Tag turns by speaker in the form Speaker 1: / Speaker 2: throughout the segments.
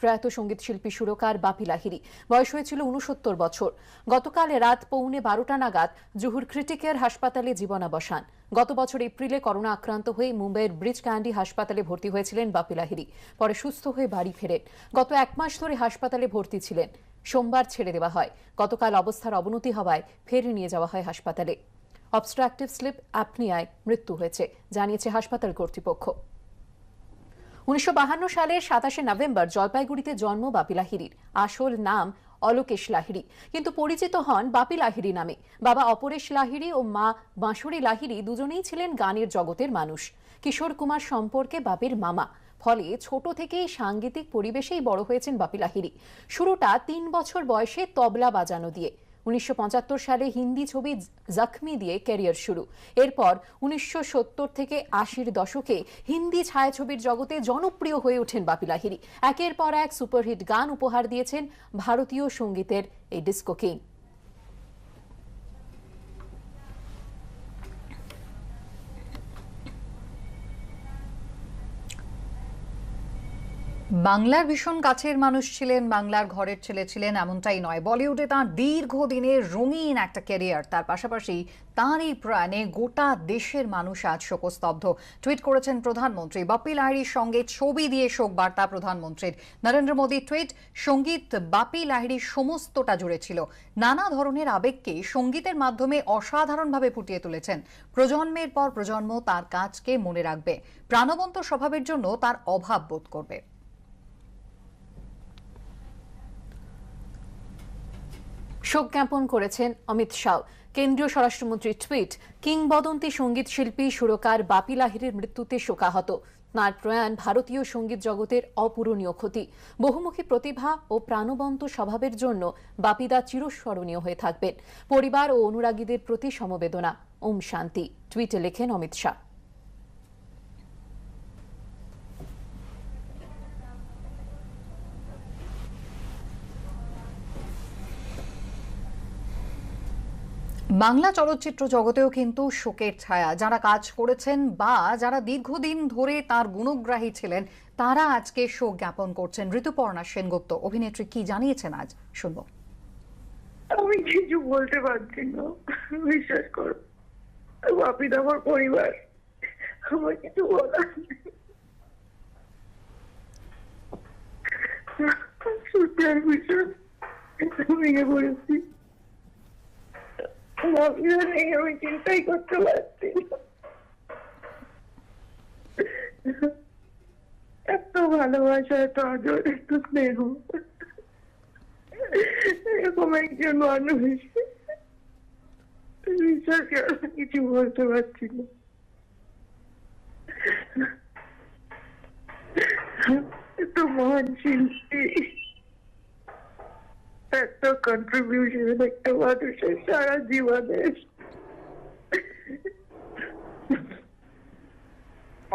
Speaker 1: প্রয়াত সঙ্গীত শিল্পী সুরকার বাপি লাহিড়ী। বয়স হয়েছিল ৬৯ বছর। গতকাল রাত 11:15 নাগাদ জুহুর ক্রিটিকের হাসপাতালে জীবনাবসান। গত বছর এপ্রিলে করোনা আক্রান্ত হয়ে মুম্বাইয়ের ব্রিজ ক্যান্ডি হাসপাতালে ভর্তি হয়েছিলেন বাপি লাহিড়ী। পরে সুস্থ হয়ে বাড়ি ফেরেন। গত 1 মাস ধরে হাসপাতালে ভর্তি ছিলেন। সোমবার ছেড়ে দেওয়া হয়। গতকাল অবস্থার অবনতি হওয়ায় ফের নিয়ে যাওয়া হয় হাসপাতালে। অবস্ট্রাকটিভ স্লিপ অ্যাপনিয়ায় মৃত্যু হয়েছে জানিয়েছে হাসপাতাল কর্তৃপক্ষ। ১৯৫২ সালের ২৭শে নভেম্বর জলপাইগুড়িতে জন্ম বাপি লাহিড়ীর। আসল নাম অলোকেশ লাহিড়ী, কিন্তু পরিচিত হন বাপি লাহিড়ী নামে। বাবা অপরেশ লাহিড়ী ও মা বাঁশুড়ী লাহিড়ী দুজনেই ছিলেন গানের জগতের মানুষ। কিশোর কুমার সম্পর্কে বাপির মামা। ফলে ছোট থেকেই সাংগীতিক পরিবেশেই বড় হয়েছেন বাপি লাহিড়ী। শুরুটা ৩ বছর বয়সে তবলা বাজানো দিয়ে। ১৯৭৫ সালে হিন্দি ছবি জখমি দিয়ে ক্যারিয়ার শুরু। এরপর ১৯৭০ থেকে ৮০-র দশকে হিন্দি ছায়াছবির জগতে জনপ্রিয় হয়ে ওঠেন বাপি লাহিড়ী। একের পর এক সুপারহিট গান উপহার দিয়েছেন ভারতীয় সঙ্গীতের এই ডিস্কো কিং।
Speaker 2: বাংলার ভীষণ কাছের মানুষ ছিলেন, বাংলার ঘরের ছেলে ছিলেন এমনটাই নয়। বলিউডে তাঁর দীর্ঘদিনের রঙিন একটা ক্যারিয়ার, তার পাশাপাশি তাঁর এই প্রয়াণে গোটা দেশের মানুষ আজ শোকস্তব্ধ। টুইট করেছেন প্রধানমন্ত্রী। বাপি লাহিড়ীর সঙ্গে ছবি দিয়ে শোক বার্তা প্রধানমন্ত্রীর। নরেন্দ্র মোদী টুইট, সঙ্গীত বাপি লাহিড়ীর সমস্তটা জুড়ে ছিল। নানা ধরনের আবেগকে সঙ্গীতের মাধ্যমে অসাধারণভাবে ফুটিয়ে তুলেছেন। প্রজন্মের পর প্রজন্ম তার কাজকে মনে রাখবে। প্রাণবন্ত স্বভাবের জন্য তার অভাব বোধ করবে।
Speaker 1: শোক জ্ঞাপন করেছেন অমিত শাহ। কেন্দ্রীয় স্বরাষ্ট্রমন্ত্রীর টুইট, কিংবদন্তি সঙ্গীত শিল্পী সুরকার বাপি লাহিড়ীর মৃত্যুতে শোকাহত। তাঁর প্রয়াণ ভারতীয় সঙ্গীত জগতের অপূরণীয় ক্ষতি। বহুমুখী প্রতিভা ও প্রাণবন্ত স্বভাবের জন্য বাপিদা চিরস্মরণীয় হয়ে থাকবেন। পরিবার ও অনুরাগীদের প্রতি সমবেদনা। ওম শান্তি, টুইটে লেখেন অমিত শাহ।
Speaker 2: বাংলা চলচ্চিত্র জগতেও কিন্তু শোকের ছায়া। যারা কাজ করেছেন বা যারা দীর্ঘদিন ধরে তার গুণগ্রাহী ছিলেন, তারা আজকে শোক জ্ঞাপন করছেন। ঋতুপর্ণা সেনগুপ্ত অভিনেত্রী কি জানিয়েছেন আজ শুনবো।
Speaker 3: আমি কিছু বলতে পারছি না, বিশ্বাস করো। বাপি আমার পরিবার, আমার কিছু বলার নেই। সত্যি আর বিশ্বাস ভেঙে পড়েছি। বাপিরা নেই, আমি চিন্তাই করতে পারছি না। এত ভালোবাসা, এত আদর, এত স্নেহ, এরকম একজন মানুষ, বিশ্বাস কিছু বলতে পারছি না। এত মহান শিল্পী, এত কন্ট্রিবিউশন একটা মানুষের সারা জীবনের।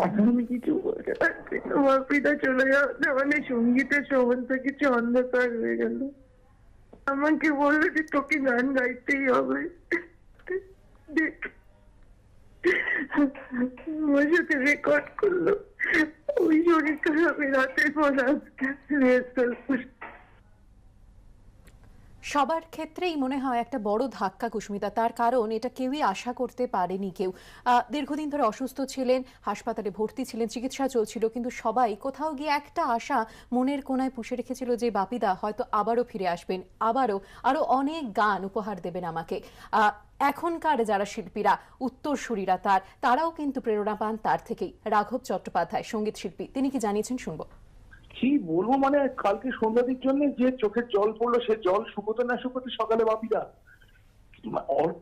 Speaker 3: আমি কিছু বলতে পারছি না। বাপিদা চলে যাওয়াতে মানে সঙ্গীতের সমস্ত কিছু অন্ধকার হয়ে গেল। আমাকে বললো যে তোকে গান গাইতেই হবে। আমার সাথে রেকর্ড করলো। ওই শরীর খারাপে রাতের পর রিহার্সাল করলো।
Speaker 1: সবার ক্ষেত্রেই মনে হয় একটা বড় ধাক্কা কুস্মিতা। তার কারণ এটা কেউই আশা করতে পারেনি। কেউ দীর্ঘদিন ধরে অসুস্থ ছিলেন, হাসপাতালে ভর্তি ছিলেন, চিকিৎসা চলছিল, কিন্তু সবাই কোথাও গিয়ে একটা আশা মনের কোনায় পুষে রেখেছিল যে বাপিদা হয়তো আবারও ফিরে আসবেন, আরো অনেক গান উপহার দেবেন আমাকে। এখনকার যারা শিল্পীরা, উত্তরসূরিরা তারাও কিন্তু প্রেরণা পান তার থেকেই। রাঘব চট্টোপাধ্যায় সঙ্গীত শিল্পী, তিনি কি জানিয়েছেন শুনবো।
Speaker 4: কি বলবো, মানে কালকে সন্ধ্যাদির জন্য যে চোখের জল পড়লো, সে জল শুকোতে না শুকোতে সকালে বাপিদা,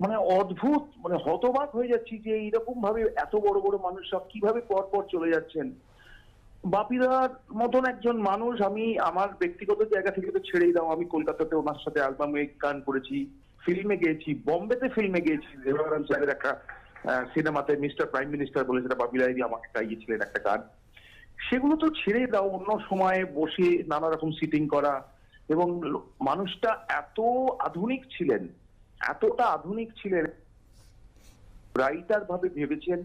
Speaker 4: মানে অদ্ভুত, মানে হতবাক হয়ে যাচ্ছি যে এইরকম ভাবে এত বড় বড় মানুষ সব কিভাবে পর পর চলে যাচ্ছেন। বাপিদার মতন একজন মানুষ, আমি আমার ব্যক্তিগত জায়গা থেকে তো ছেড়েই দাও, আমি কলকাতাতে ওনার সাথে অ্যালবামে গান করেছি, ফিল্মে গেয়েছি, বোম্বেতে ফিল্মে গেয়েছি। দেবারাম স্যারের একটা সিনেমাতে মিস্টার প্রাইম মিনিস্টার বলে সেটা বাপি লাহিড়ী আমাকে গাইয়েছিলেন একটা গান। সেগুলো তো ছেড়ে দাও, অন্য সময়ে বসে নানা রকম সিটিং করা। এবং মানুষটা এত আধুনিক ছিলেন, এতটা আধুনিক ছিলেন, রাইটার ভাবে ভেবেছেন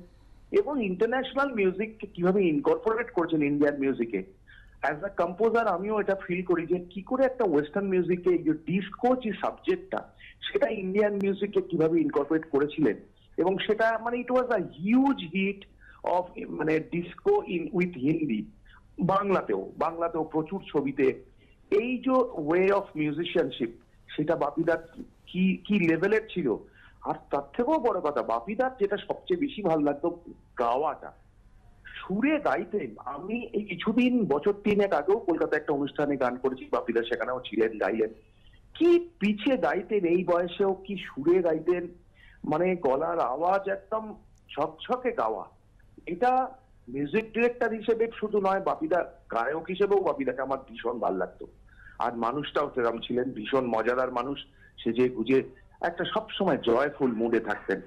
Speaker 4: এবং ইন্টারন্যাশনাল মিউজিককে কিভাবে ইনকর্পোরেট করছেন ইন্ডিয়ান মিউজিকে। অ্যাজ আ কম্পোজার আমিও এটা ফিল করি যে কি করে একটা ওয়েস্টার্ন মিউজিকে এই যে ডিসকো যে সাবজেক্টটা সেটা ইন্ডিয়ান মিউজিকে কিভাবে ইনকর্পোরেট করেছিলেন, এবং সেটা মানে ইট ওয়াজ আ হিউজ হিট অফ মানে ডিসকো ইন উইথ হিন্দি। বাংলাতেও প্রচুর ছবিতে এই যে ওয়ে অফ মিউজিশিয়ানশিপ সেটা বাপিদার কি লেভেলের ছিল। আর তার থেকেও বড় কথা, বাপিদার যেটা সবচেয়ে বেশি ভালো লাগতো গাওয়াটা, সুরে গাইতেন। আমি এই কিছুদিন বছর 3 আগেও কলকাতা একটা অনুষ্ঠানে গান করেছি, বাপিদা সেখানেও ছিলেন, গাইলেন। কি পিছিয়ে গাইতেন, এই বয়সেও কি সুরে গাইতেন, মানে গলার আওয়াজ একদম ঝকঝকে গাওয়া। এটা মিউজিক ডিরেক্টর হিসেবে শুধু নয়, বাপিদা গায়ক হিসেবেও বাপিদাকে আমার ভীষণ ভালো লাগতো। আর মানুষটাও সেরকম ছিলেন, ভীষণ মজাদার মানুষ, সেজে গুজে একটা সবসময় জয়ফুল মুডে থাকতেন।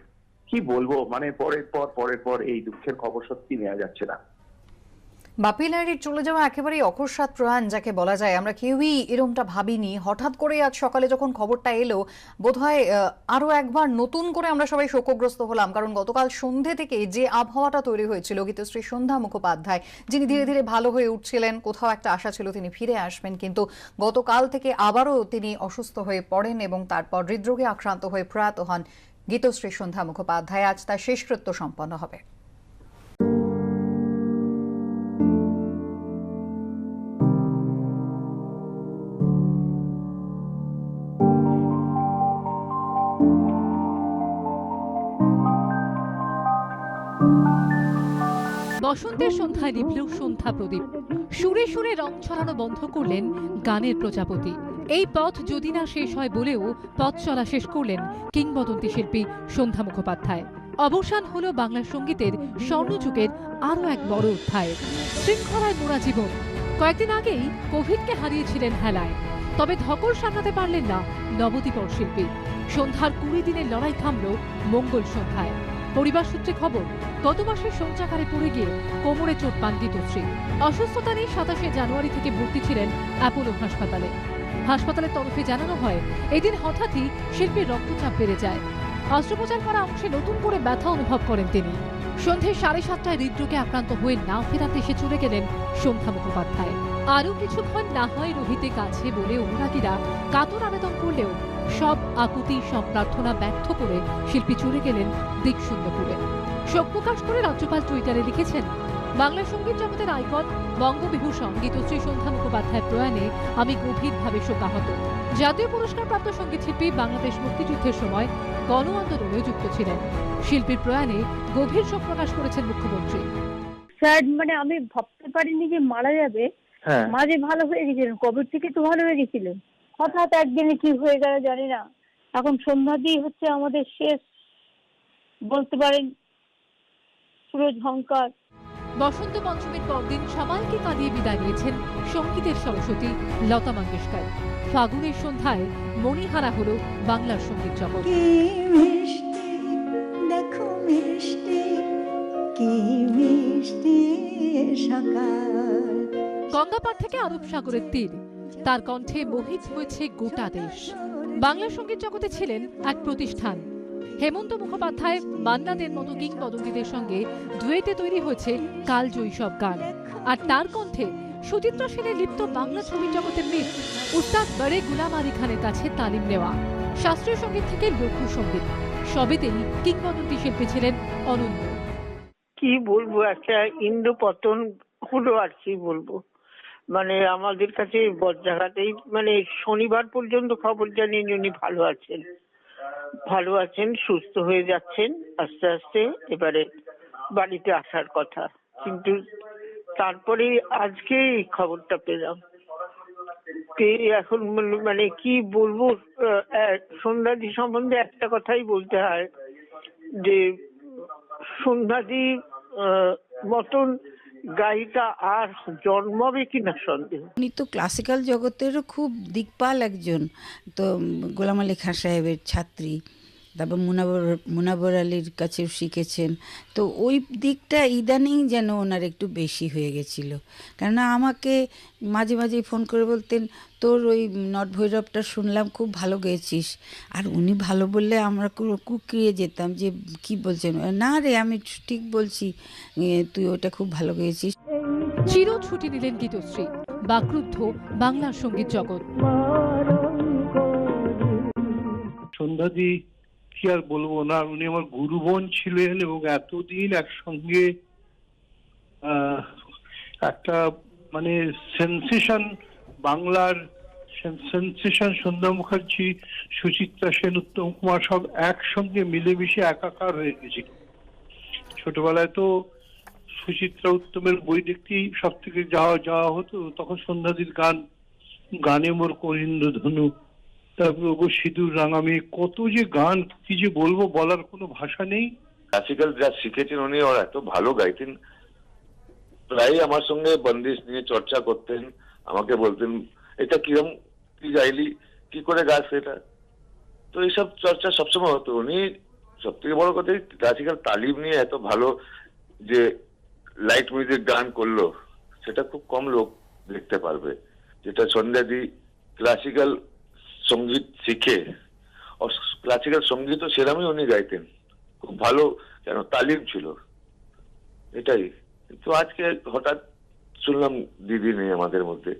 Speaker 4: কি বলবো, মানে পরের পর এই দুঃখের খবর সত্যি নেওয়া যাচ্ছে না।
Speaker 2: বাপি লাহিড়ীর চলে যাওয়া একেবারেই অকস্মাৎ প্রয়াণ যাকে বলা যায়, আমরা কেউই এরমটা ভাবিনি। হঠাৎ করে আজ সকালে যখন খবরটা এলো, বোধহয় আরো একবার নতুন করে আমরা সবাই শোকগ্রস্ত হলাম। কারণ গতকাল সন্ধে থেকে যে আবহাওয়াটা তৈরি হয়েছিল, গীতশ্রী সন্ধ্যা মুখোপাধ্যায় যিনি ধীরে ধীরে ভালো হয়ে উঠছিলেন, কোথাও একটা আশা ছিল তিনি ফিরে আসবেন, কিন্তু গতকাল থেকে আবারও তিনি অসুস্থ হয়ে পড়েন এবং তারপর হৃদরোগে আক্রান্ত হয়ে প্রয়াত হন গীতশ্রী সন্ধ্যা মুখোপাধ্যায়। আজ তার শেষকৃত্য সম্পন্ন হবে।
Speaker 5: বসন্তের সন্ধ্যায় নিভল সন্ধ্যা প্রদীপ, সুরে সুরে রং ছড়ানো বন্ধ করলেন গানের প্রজাপতি। এই পথ যদি না শেষ হয় বলেও পথ চলা শেষ করলেন কিংবদন্তি শিল্পী সন্ধ্যা মুখোপাধ্যায়। অবসান হলো বাংলা সঙ্গীতের স্বর্ণযুগের আরো এক বড় অধ্যায়ের। শৃঙ্খলায় মোড়া জীবন। কয়েকদিন আগেই কোভিডকে হারিয়েছিলেন হেলায়, তবে ধকল সামলাতে পারলেন না নবদ্বীপর শিল্পী। সন্ধ্যার 20 দিনের লড়াই থামল মঙ্গল সন্ধ্যায়। পরিবার সূত্রে খবর, গত মাসে শৌচাগারে পড়ে গিয়ে কোমরে চোট পান গীতশ্রী। অসুস্থতা নিয়ে 27 জানুয়ারি থেকে ভর্তি ছিলেন অ্যাপোলো হাসপাতালে। হাসপাতালের তরফে জানানো হয়, এদিন হঠাৎই শিল্পীর রক্তচাপ বেড়ে যায়। অস্ত্রোপচার করা অংশে নতুন করে ব্যথা অনুভব করেন তিনি। সন্ধে 7:30টায় হৃদরোগে আক্রান্ত হয়ে না ফেরার দেশে চলে গেলেন সন্ধ্যা মুখোপাধ্যায়। আরও কিছুক্ষণ না হয় রহিতে কাছে বলে অনুরাগীরা কাতর আবেদন করলেও সব আকুতি, সব প্রার্থনা ব্যর্থ করে শিল্পী চলে গেলেন দিকশূন্যপুরে। শোক প্রকাশ করে রাজ্যপাল টুইটারে লিখেছেন, বাংলা সঙ্গীত জগতের আইকন বঙ্গবিভূষণ গীতশ্রী সন্ধ্যা মুখোপাধ্যায়ের প্রয়াণে আমি গভীরভাবে শোকাহত। জাতীয় পুরস্কারপ্রাপ্ত সঙ্গীত শিল্পী বাংলাদেশ মুক্তিযুদ্ধের সময় গণ আন্দোলনে যুক্ত ছিলেন। শিল্পীর প্রয়াণে গভীর শোক প্রকাশ করেছেন মুখ্যমন্ত্রী।
Speaker 6: স্যার, মানে আমি ভাবতে পারিনি যে মারা যাবে। মাঝে ভালো হয়ে গেছিলেন, কোভিড থেকে তো ভালো হয়ে গেছিলেন, হঠাৎ একদিনে কি হয়ে গেল জানি না। এখন সন্ধ্যাদি হচ্ছে আমাদের শেষ বলতে পারেন পুরো ঝংকার।
Speaker 5: বসন্ত পঞ্চমীর পরদিন সবাইকে কাঁদিয়ে বিদায় নিয়েছেন সঙ্গীতের সরস্বতী লতা মঙ্গেশকর। ফাগুনের সন্ধ্যায় মণিহারা হলো বাংলার সঙ্গীত জগৎ। গঙ্গাপাড় থেকে আরব সাগরের তীর, তার কণ্ঠে মোহিত হয়েছে গোটা দেশ। বাংলা সঙ্গীত জগতে ছিলেন এক প্রতিষ্ঠান। হেমন্ত মুখোপাধ্যায়, মান্নাদের মতো কিংবদন্তিদের সঙ্গে ডুয়েটে তৈরি হয়েছে কালজয়ী সব গান। আর তার কণ্ঠে সুচিত্রা সেনের লিপ্ত বাংলা ছবি জগতের মীর উস্তাদ বড়ে গুলাম আলী খানের কাছে তালিম নেওয়া। শাস্ত্রীয় সঙ্গীত থেকে লোকসঙ্গীত, সবেতেই কিংবদন্তি শিল্পী ছিলেন অনন্য।
Speaker 7: কি বলবো, একটা ইন্দ্র পতন হলো আর কি বলবো। মানে আমাদের কাছে বজ্রাঘাতেই, মানে শনিবার পর্যন্ত খবর জানিয়ে উনি ভালো আছেন, সুস্থ হয়ে যাচ্ছেন আস্তে আস্তে, এবারে বাড়িতে আসার কথা। কিন্তু তারপরে আজকে এই খবরটা পেলাম। এখন মানে কি বলবো, সন্ধ্যাদি সম্বন্ধে একটা কথাই বলতে হয় যে সন্ধ্যাদি মতন গায়িকা আর জন্মাবে কিনা সন্দেহ।
Speaker 8: উনি তো ক্লাসিক্যাল জগতেরও খুব দিকপাল একজন, তো গোলাম আলী খান সাহেবের ছাত্রী, তারপর মুনাবর আলীর কাছেও শিখেছেন। তো ওই দিকটা ইদানিং যেন ওনার একটু বেশি হয়ে গেছিল। কেননা আমাকে মাঝে মাঝে ফোন করে বলতেন, তোর ওই নট ভৈরবটা শুনলাম, খুব ভালো গেয়েছিস। আর উনি ভালো বললে আমরা কুকিয়ে যেতাম যে কি বলছেন, না রে আমি ঠিক বলছি, তুই ওটা খুব ভালো গেয়েছিস।
Speaker 5: চির ছুটি নিলেন গীতশ্রী। বাকরুদ্ধ বাংলার সঙ্গীত জগৎ।
Speaker 9: সন্ধ্যাদি কি আর বলবো না, উনি আমার গুরুবোন ছিলেন এবং এতদিন একসঙ্গে একটা মানে সেন্সেশন, বাংলার সেন্সেশন সন্ধ্যা মুখার্জি, সুচিত্রা সেন, উত্তম কুমার সব একসঙ্গে মিলেমিশে একাকার হয়ে গেছিল। ছোটবেলায় তো সুচিত্রা উত্তমের বই দেখতেই সব থেকে যাওয়া হতো, তখন সন্ধ্যাদির গানে মোর করিন্দ্র ধনু, তারপরে ওগো সিঁদুর রাঙামে, কত যে গান, কি যে বলবো, বলার কোনো ভাষা নেই।
Speaker 10: ক্লাসিক্যাল যা শিখেছেন উনি, আর এত ভালো গাইতেন, প্রায় আমার সঙ্গে বন্দিশ নিয়ে চর্চা করতেন, আমাকে বলতেন এটা কিরম, কি গাইলি, কি করে গাছ এটা, তো এইসব চর্চা সবসময় হতো। উনি সব থেকে বড় কথা ক্লাসিক্যাল তালিম নিয়ে এত ভালো যে লাইট মিউজিক গান করলো, সেটা খুব কম লোক দেখতে পারবে, যেটা সন্ধ্যাদি ক্লাসিক্যাল সঙ্গীত শিখে, ক্লাসিক্যাল সঙ্গীতও সেরামই উনি গাইতেন, খুব ভালো, কেন তালিম ছিল, এটাই। কিন্তু আজকে হঠাৎ শুনলাম দিদি নেই আমাদের মধ্যে।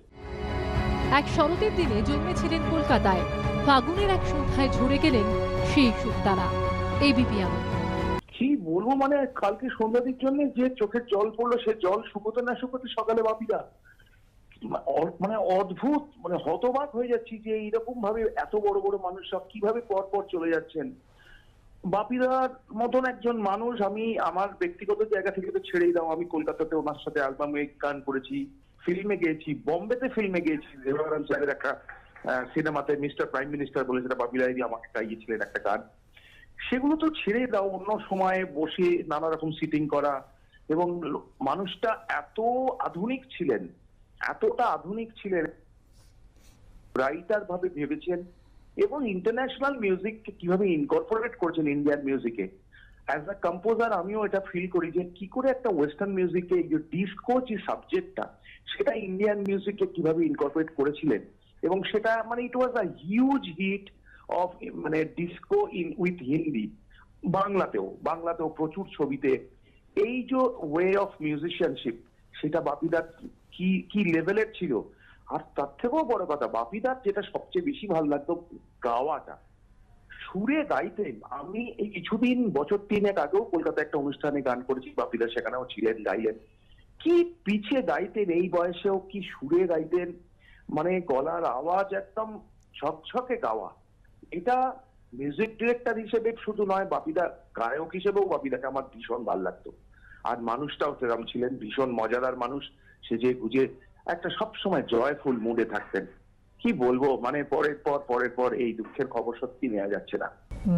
Speaker 5: এক শরতের দিনে জন্মেছিলেন কলকাতায়, ফাগুনের এক সন্ধ্যায় ঝরে গেলেন সেই সুক্তারা। এবিপি আনন্দ।
Speaker 4: কি বলবো, মানে কালকে সন্ধ্যাদির জন্য যে চোখের জল পড়লো, সে জল শুকোতে না শুকোতে সকালে বাপিদা, মানে অদ্ভুত, মানে হতবাক হয়ে যাচ্ছি যে এইরকম ভাবে এত বড় বড় মানুষ সব কিভাবে পর পর চলে যাচ্ছেন। বাপিদার মতন একজন মানুষ, আমি আমার ব্যক্তিগত জায়গা থেকে তো ছেড়েই দাও, আমি কলকাতাতে ওনার সাথে অ্যালবামে গান করেছি, ফিল্মে গেয়েছি, বোম্বেতে ফিল্মে গেয়েছি, দেবারাম স্যারের একটা সিনেমাতে মিস্টার প্রাইম মিনিস্টার বলে, সেটা বাপি লাহিড়ী আমাকে গাইয়েছিলেন একটা গান। সেগুলো তো ছেড়ে দাও, অন্য সময়ে বসে নানা রকম সিটিং করা, এবং মানুষটা এত আধুনিক ছিলেন, এতটা আধুনিক ছিলেন, রাইটার ভাবে ভেবেছেন এবং ইন্টারন্যাশনাল মিউজিককে কিভাবে ইনকর্পোরেট করেছেন ইন্ডিয়ান মিউজিকে। অ্যাজ আ কম্পোজার আমিও এটা ফিল করি যে কি করে একটা ওয়েস্টার্ন মিউজিকে এই যে ডিস্কো যে সাবজেক্টটা, সেটা ইন্ডিয়ান মিউজিকে কিভাবে ইনকর্পোরেট করেছিলেন, এবং সেটা মানে ইট ওয়াজ আ হিউজ হিট অফ মানে ডিস্কো ইন উইথ হিন্দি, বাংলাতেও প্রচুর ছবিতে। এই যে ওয়ে অফ মিউজিশিয়ানশিপ, সেটা বাপিদার কি লেভেলের ছিল। আর তার থেকেও বড় কথা, বাপিদার যেটা সবচেয়ে বেশি ভালো লাগতো, গাওয়াটা, সুরে গাইতেন। আমি এই কিছুদিন, বছর 3 আগেও কলকাতায় একটা অনুষ্ঠানে গান করেছি, বাপিদা সেখানেও ছিলেন, গাইলেন। কি পিছে গাইতেন, এই বয়সেও কি সুরে গাইতেন, মানে গলার আওয়াজ একদম ছকছকে গাওয়া। এটা মিউজিক ডিরেক্টর হিসেবে শুধু নয়, বাপিদা গায়ক হিসেবেও বাপিদাকে আমার ভীষণ ভালো লাগতো। আর মানুষটাও সেরকম ছিলেন, ভীষণ মজাদার মানুষ, সেজে গুজে একটা সবসময় জয়ফুল মুডে থাকতেন। কি বলবো, মানে পরের পর এই দুঃখের খবর সত্যি নেওয়া যাচ্ছে না।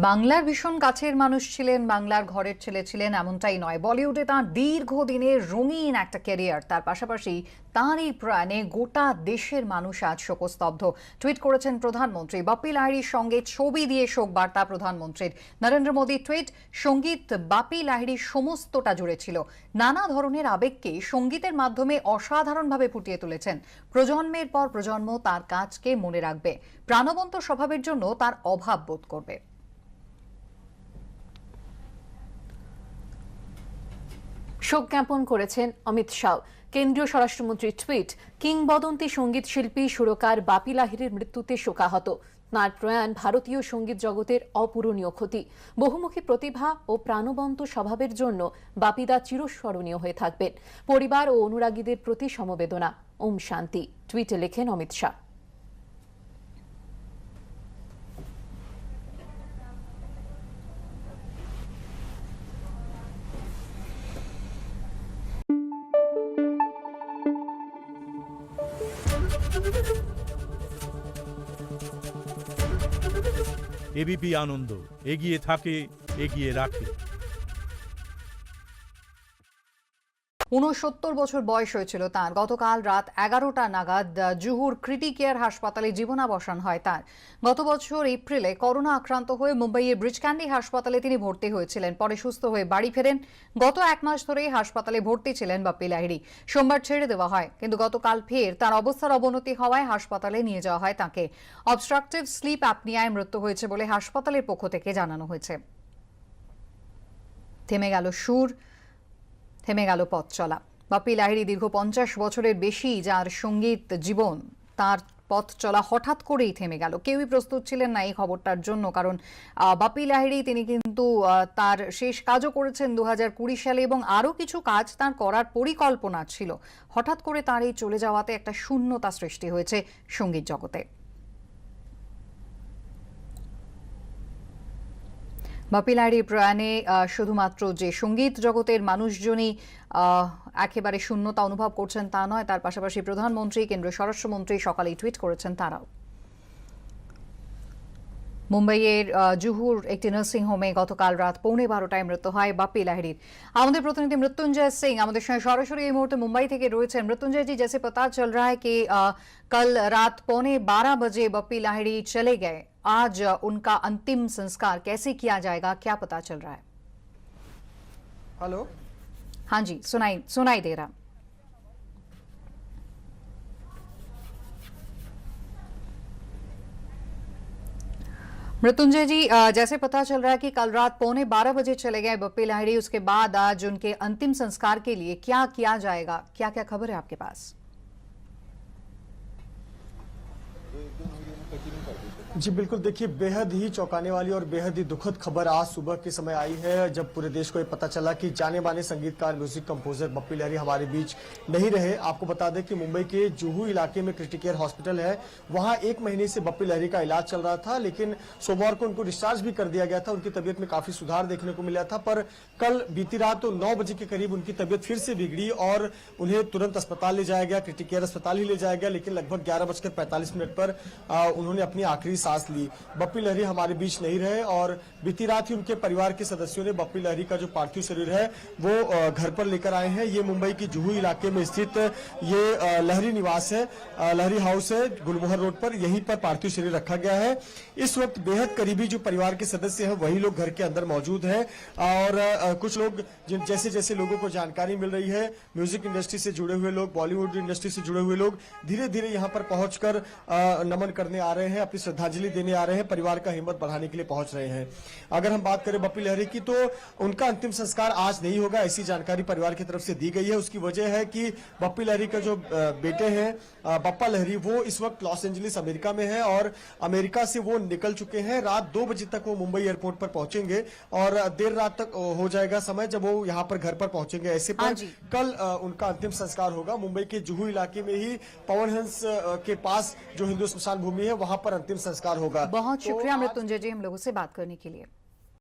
Speaker 2: বাংলার ভীষণ কাছের মানুষ ছিলেন, বাংলার ঘরের ছেলে ছিলেন এমনটাই নয়, বলিউডে তাঁর দীর্ঘদিনের রঙিন একটা ক্যারিয়ার, তার পাশাপাশি তাঁরই প্রয়াণে গোটা দেশের মানুষ আজ শোকস্তব্ধ। টুইট করেছেন প্রধানমন্ত্রী, বাপি লাহিড়ীর সঙ্গে ছবি দিয়ে শোক বার্তা প্রধানমন্ত্রীর। নরেন্দ্র মোদী টুইট, সঙ্গীত বাপি লাহিড়ীর সমস্তটা জুড়ে ছিল, নানা ধরনের আবেগকে সঙ্গীতের মাধ্যমে অসাধারণভাবে ফুটিয়ে তুলেছেন। প্রজন্মের পর প্রজন্ম তার কাজকে মনে রাখবে, প্রাণবন্ত স্বভাবের জন্য তার অভাব বোধ করবে।
Speaker 1: শোক জ্ঞাপন করেছেন অমিত শাহ। কেন্দ্রীয় স্বরাষ্ট্রমন্ত্রীর টুইট, কিংবদন্তি সঙ্গীত শিল্পী সুরকার বাপি লাহিড়ীর মৃত্যুতে শোকাহত। তাঁর প্রয়াণ ভারতীয় সঙ্গীত জগতের অপূরণীয় ক্ষতি। বহুমুখী প্রতিভা ও প্রাণবন্ত স্বভাবের জন্য বাপিদা চিরস্মরণীয় হয়ে থাকবেন। পরিবার ও অনুরাগীদের প্রতি সমবেদনা। ওম শান্তি, টুইটে লেখেন অমিত শাহ।
Speaker 11: এবিপি আনন্দ এগিয়ে থাকে, এগিয়ে রাখে।
Speaker 2: ৬৯ বছর বয়স হয়েছিল তাঁর। গতকাল রাত 11টা নাগাদ জুহুর ক্রিটিকেয়ার হাসপাতালে জীবনাবসান হয় তাঁর। গত বছর এপ্রিলে করোনা আক্রান্ত হয়ে মুম্বাইয়ের ব্রিজক্যান্ডি হাসপাতালে তিনি ভর্তি হয়েছিলেন, পরে সুস্থ হয়ে বাড়ি ফেরেন। গত 1 মাস ধরে হাসপাতালে ভর্তি ছিলেন বাপি লাহিড়ী। সোমবার ছেড়ে দেওয়া হয়, কিন্তু গতকাল ফের তার অবস্থার অবনতি হওয়ায় হাসপাতালে নিয়ে যাওয়া হয় তাঁকে। অবস্ট্রাকটিভ স্লিপ অ্যাপনিয়ায় মৃত্যু হয়েছে বলে হাসপাতালের পক্ষ থেকে জানানো হয়েছে। থেমে গেল সুর, থেমে গেল পথ চলা। বাপি লাহিড়ী দীর্ঘ 50 বছরের বেশি যার সঙ্গীত জীবন, তার পথ চলা হঠাৎ করেই থেমে গেল। কেউই প্রস্তুত ছিলেন না এই খবরটার জন্য, কারণ বাপি লাহিড়ী তিনি কিন্তু তার শেষ কাজও করেছেন 2020 সালে এবং আরও কিছু কাজ তার করার পরিকল্পনা ছিল। হঠাৎ করে তার এই চলে যাওয়াতে একটা শূন্যতা সৃষ্টি হয়েছে সঙ্গীত জগতে। বাপি লাহিড়ীর প্রয়াণে শুধুমাত্র যে সঙ্গীত জগতের মানুষজনই একেবারে শূন্যতা অনুভব করছেন তা নয়, তার পাশাপাশি প্রধানমন্ত্রী, কেন্দ্রীয় স্বরাষ্ট্রমন্ত্রী সকালেই টুইট করেছেন তারাও। মুম্বাইয়ের জুহুর একটি নার্সিং হোমে গতকাল রাত 12:15টায় মৃত্যু হয় বাপি লাহিড়ীর। আমাদের প্রতিনিধি মৃত্যুঞ্জয় সিং আমাদের সঙ্গে সরাসরি এই মুহূর্তে মুম্বাই থেকে রয়েছেন। मृत्युंजय जी, जैसे पता चल रहा है कि कल रात 12:15 बजे बप्पी लाहिड़ी चले गए, आज उनका अंतिम संस्कार कैसे किया जाएगा, क्या पता चल रहा है?
Speaker 12: हेलो,
Speaker 2: हाँ जी, सुनाई दे रहा। मृत्युंजय जी, जैसे पता चल रहा है कि कल रात 12:15 बजे चले गए बप्पी लाहिड़ी, उसके बाद आज उनके अंतिम संस्कार के लिए क्या किया जाएगा, क्या क्या खबर है आपके पास?
Speaker 12: जी बिल्कुल, देखिए बेहद ही चौंकाने वाली और बेहद ही दुखद खबर आज सुबह के समय आई है, जब पूरे देश को ये पता चला कि जाने माने संगीतकार, म्यूजिक कंपोजर बप्पी लाहिड़ी हमारे बीच नहीं रहे। आपको बता दें कि मुंबई के जुहू इलाके में क्रिटिकल केयर हॉस्पिटल है, वहां 1 महीने से बप्पी लाहिड़ी का इलाज चल रहा था, लेकिन सोमवार को उनको डिस्चार्ज भी कर दिया गया था। उनकी तबियत में काफी सुधार देखने को मिला था, पर कल बीती रात 9 बजे के करीब उनकी तबियत फिर से बिगड़ी और उन्हें तुरंत अस्पताल ले जाया गया, क्रिटिकल केयर अस्पताल ही ले जाया गया। लेकिन लगभग 11:45 पर उन्होंने अपनी आखिरी सांस ली। बप्पी लाहिड़ी हमारे बीच नहीं रहे और बीती रात ही उनके परिवार के सदस्यों ने बप्पी लाहिड़ी का जो पार्थिव शरीर है वो घर पर लेकर आए हैं। ये मुंबई की जुहू इलाके में स्थित ये लाहिड़ी निवास है, लाहिड़ी हाउस है, गुलमोहर रोड पर, यहीं पर पार्थिव शरीर रखा गया है। इस वक्त बेहद करीबी जो परिवार के सदस्य हैं वही लोग घर के अंदर मौजूद हैं और कुछ लोग जैसे जैसे लोगों को जानकारी मिल रही है, म्यूजिक इंडस्ट्री से जुड़े हुए लोग, बॉलीवुड इंडस्ट्री से जुड़े हुए लोग धीरे धीरे यहाँ पर पहुंचकर नमन करने आ रहे हैं, अपनी श्रद्धांजलि देने आ रहे हैं, परिवार का हिम्मत बढ़ाने के लिए पहुंच रहे हैं। अगर हम बात करें बप्पी लाहिड़ी की, तो उनका अंतिम संस्कार आज नहीं होगा, ऐसी जानकारी परिवार की तरफ से दी गई है। उसकी वजह है कि बप्पी लाहिड़ी का जो बेटे हैं बप्पा लाहिड़ी, वो इस वक्त लॉस एंजलिस अमेरिका में है और अमेरिका से वो निकल चुके हैं। रात 2 बजे तक वो मुंबई एयरपोर्ट पर पहुंचेंगे और देर रात तक हो जाएगा समय जब वो यहाँ पर घर पर पहुंचेंगे। ऐसे पर कल उनका अंतिम संस्कार होगा मुंबई के जुहू इलाके में ही पवन हंस के पास जो हिंदू स्मशान भूमि है वहां पर अंतिम संस्कार होगा।
Speaker 2: बहुत शुक्रिया मृत्युंजय जी हम लोगों से बात करने के लिए।